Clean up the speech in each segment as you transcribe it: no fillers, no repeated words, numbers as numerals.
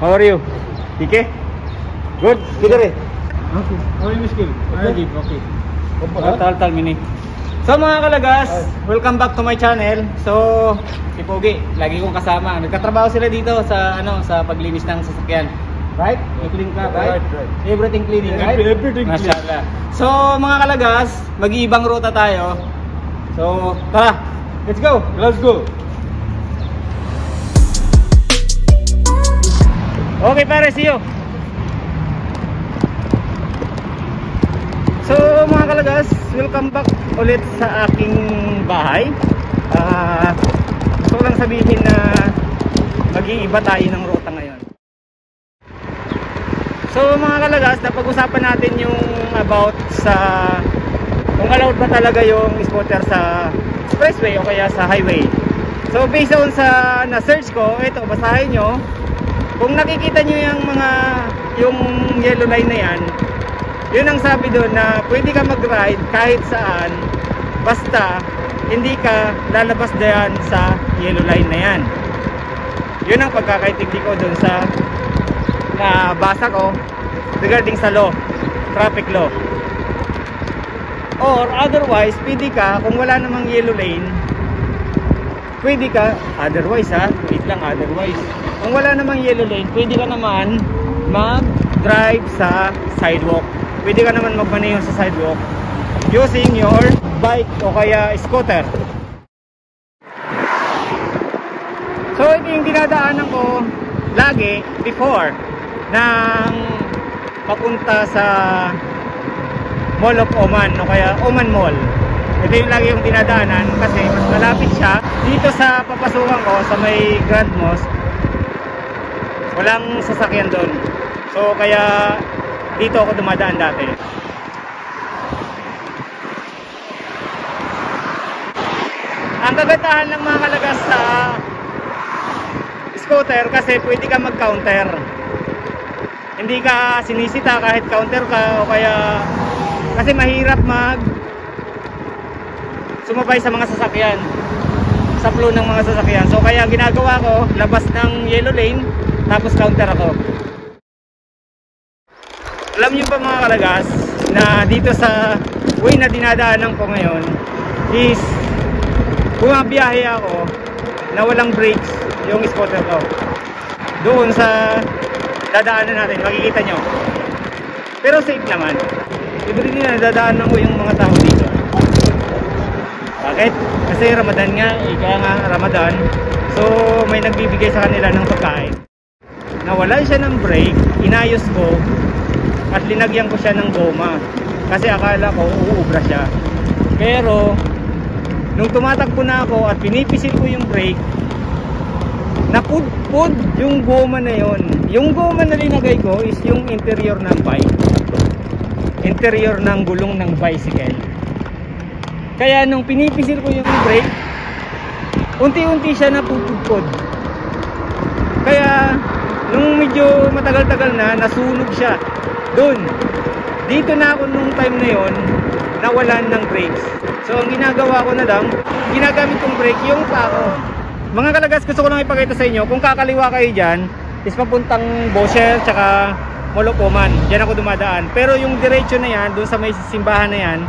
How are you? Okay? Good? Good rin? Okay. How are you, Miss Kim? Okay. Tal mini. So mga kalagas, welcome back to my channel. So, si Pogi, lagi kong kasama. Nagkatrabaho sila dito sa sa paglinis ng sasakyan. Right? Clean ka, right? Everything cleaning, right? Everything clean. Mashallah. So, mga kalagas, mag-iibang ruta tayo. So, tara. Let's go. Let's go. Okay pare, see you. So mga kalagas, welcome back ulit sa aking bahay. Gusto ko lang sabihin na mag-iiba tayo ng ruta ngayon. So mga kalagas, napag-usapan natin yung about sa kung allowed ba talaga yung scooter sa expressway o kaya sa highway. So based on sa na-search ko, ito basahin nyo. Kung nakikita nyo yung yellow line na yan, yun ang sabi doon na pwede ka mag-ride kahit saan basta hindi ka lalabas diyan sa yellow line na yan. Yun ang pagkakaintindi ko doon sa nabasa ko regarding sa law, traffic law. Or otherwise, pwede ka, kung wala namang yellow lane, pwede ka, otherwise wait lang, otherwise, kung wala namang yellow lane, pwede ka naman mag-drive sa sidewalk. Pwede ka naman magmaneho sa sidewalk using your bike o kaya scooter. So ito yung dinadaanan ko lagi before nang papunta sa Mall of Oman o kaya Oman Mall. Ito yung lagi yung dinadaanan kasi mas malapit siya dito sa papasukan ko sa may Grand Mosque. Walang sasakyan doon. So kaya dito ako dumadaan dati. Ang kagandahan ng mga kalagas sa scooter kasi pwede ka mag-counter. Hindi ka sinisita kahit counter ka o kaya kasi mahirap sumabay sa mga sasakyan, sa flow ng mga sasakyan. So kaya ginagawa ko, labas ng yellow lane tapos counter ako. Alam nyo ba mga kalagas na dito sa way na dinadaanan ko ngayon is bumabiyahe ako na walang brakes yung scooter ko. Doon sa dadaanan natin, makikita nyo. Pero safe naman. Libre din na dadaanan ko yung mga tao dito. Bakit? Kasi Ramadan nga, ika nga Ramadan. So may nagbibigay sa kanila ng pagkain. Nawalan siya ng brake, inayos ko at linagyan ko siya ng goma kasi akala ko uubra siya. Pero nung tumatakbo na ako at pinipisil ko yung brake, napudpud yung goma na yon. Yung goma na linagay ko is yung interior ng bike, interior ng gulong ng bicycle. Kaya nung pinipisil ko yung brake, unti-unti siya napupudpud. Kaya nung medyo matagal-tagal na, nasunog siya doon. Dito na ako nung time na yon nawalan ng brakes. So ang ginagawa ko na lang, ginagamit kong brake yung pako. Mga kalagas, gusto ko lang ipakita sa inyo, kung kakaliwa kayo dyan is papuntang Bosher tsaka Mall of Oman, dyan ako dumadaan. Pero yung diretso na yan, doon sa may simbahan na yan,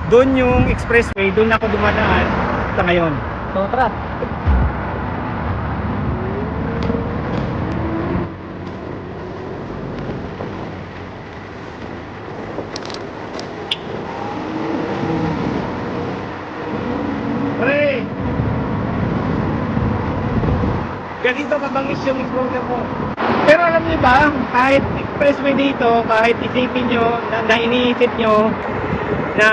doon yung expressway, doon ako dumadaan sa ngayon. So tara. Ganito kabangis yung scooter ko. Pero alam niyo ba, kahit expressway dito, kahit isipin nyo na iniisip nyo na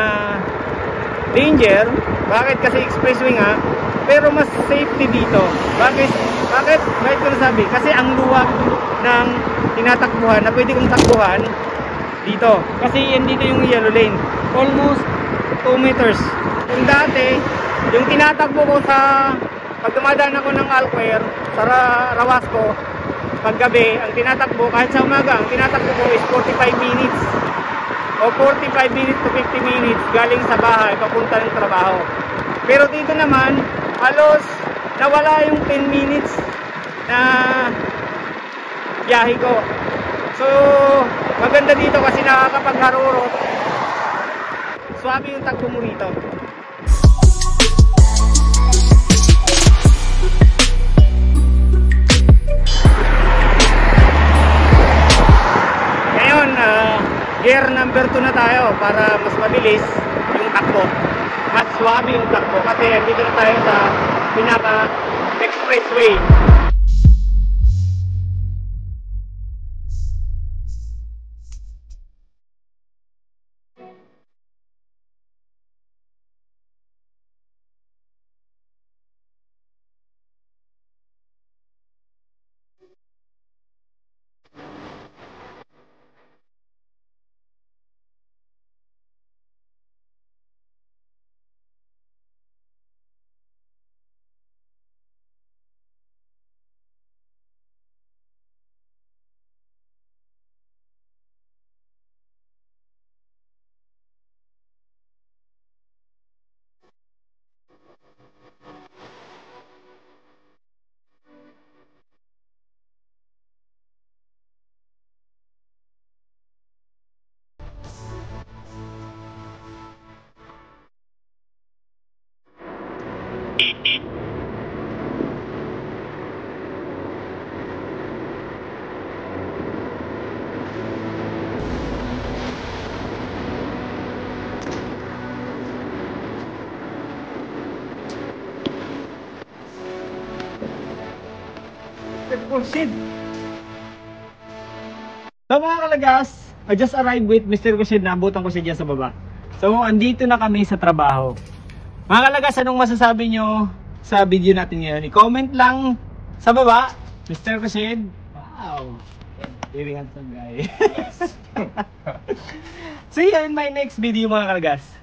danger, bakit kasi expressway nga, pero mas safety dito. Bakit ko nasabi? Kasi ang luwag ng tinatakbuhan na pwede kong takbuhan dito. Kasi yan dito yung yellow lane. Almost 2 meters. Kung dati, yung tinatakbo ko sa pag dumadaan ako ng Alquer sa Rawasco, paggabi, ang tinatakbo, kahit sa umaga, ang tinatakbo ko is 45 minutes o 45 minutes to 50 minutes galing sa bahay papunta ng trabaho. Pero dito naman, halos nawala yung 10 minutes na biyahe ko. So, maganda dito kasi nakakapagharurot. Swabe yung takbo mo rito. Ngayon, gear number 2 na tayo para mas mabilis yung takbo. Mas swabe yung takbo kasi dito na tayo sa pinaka expressway. Kusid. So mga kalagas, I just arrived with Mr. Kusid. Naabutan ko siya dyan sa baba. So andito na kami sa trabaho. Mga kalagas, anong masasabi nyo sa video natin ngayon? I-comment lang sa baba. Mr. Kusid. Wow, very handsome guy. See you in my next video mga kalagas.